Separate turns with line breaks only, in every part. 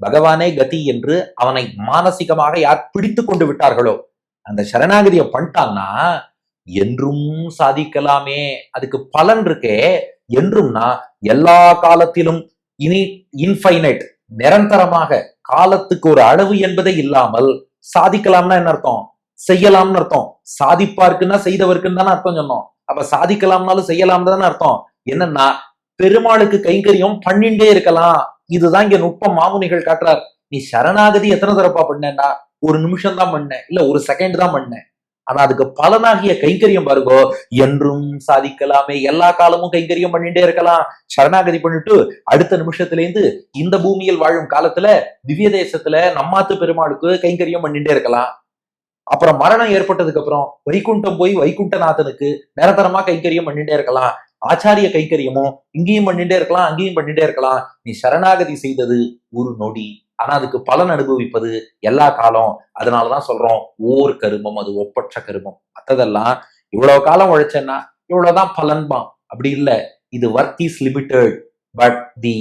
பகவானே கதி என்று அவனை மானசீகமாக யார் பிடித்து கொண்டு விட்டார்களோ, அந்த சரணாகதியை பண்ணிட்டான்னா என்றும் சாதிக்கலாமே. அதுக்கு பலன் இருக்கே. என்றும்னா எல்லா காலத்திலும், இனி இன்ஃபைனைட், நிரந்தரமாக, காலத்துக்கு ஒரு அளவு என்பதே இல்லாமல் சாதிக்கலாம்னா என்ன அர்த்தம்? செய்யலாம்னு அர்த்தம். சாதிப்பார்க்குன்னா செய்தவர்க்குன்னு தானே அர்த்தம் சொன்னோம். அப்ப சாதிக்கலாம்னாலும் செய்யலாம் தானே அர்த்தம். என்னன்னா பெருமாளுக்கு கைங்கரியம் பண்ணிண்டே இருக்கலாம். இதுதான் இங்க நுட்பம் மாமுனிகள் காட்டுறார். நீ சரணாகதி எத்தனை தரப்பா பண்ணா? ஒரு நிமிஷம் தான் பண்ண, இல்ல ஒரு செகண்ட் தான் பண்ண. ஆனா அதுக்கு பலனாகிய கைங்கரியம் பாருங்கோ, என்றும் சாதிக்கலாமே. எல்லா காலமும் கைங்கரியம் பண்ணிட்டே இருக்கலாம். சரணாகதி பண்ணிட்டு அடுத்த நிமிஷத்துல இருந்து இந்த பூமியில் வாழும் காலத்துல திவ்ய தேசத்துல நம்மாத்து பெருமாளுக்கு கைங்கரியம் பண்ணிட்டே இருக்கலாம். அப்புறம் மரணம் ஏற்பட்டதுக்கு அப்புறம் வைகுண்டம் போய் வைகுண்டநாதனுக்கு நிரந்தரமா கைங்கரியம் பண்ணிட்டே இருக்கலாம். ஆச்சாரிய கைங்கரியமும் இங்கேயும் பண்ணிட்டே இருக்கலாம், அங்கேயும் பண்ணிட்டே இருக்கலாம். நீ சரணாகதி செய்தது ஒரு நொடி, ஆனா அதுக்கு பலன் அனுபவிப்பது எல்லா காலம். அதனாலதான் சொல்றோம் ஓர் கருமம், அது ஒப்பற்ற கருமம். மற்றதெல்லாம் இவ்வளவு காலம் உழைச்சேன்னா இவ்வளவுதான் பலன்பான். அப்படி இல்லை. இது work is limited, but the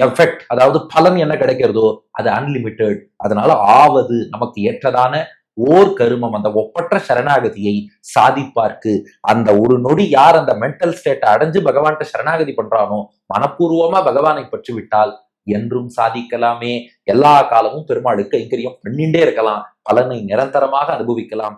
effect, அதாவது பலன் என்ன கிடைக்கிறதோ அது அன்லிமிட்டெட். அதனால ஆவது நமக்கு ஏற்றதான ஓர் கருமம், அந்த ஒப்பற்ற சரணாகதியை சாதிப்பார்க்கு. அந்த ஒரு நொடி யார் அந்த மென்டல் ஸ்டேட்டை அடைஞ்சு பகவான்கிட்ட சரணாகதி பண்றானோ, மனப்பூர்வமா பகவானை பற்றி விட்டால் என்றும் சாதிக்கலாமே. எல்லா காலமும் பெருமாளுக்கு கைங்கரியம் பண்ணிண்டே இருக்கலாம். பலனை நிரந்தரமாக அனுபவிக்கலாம்.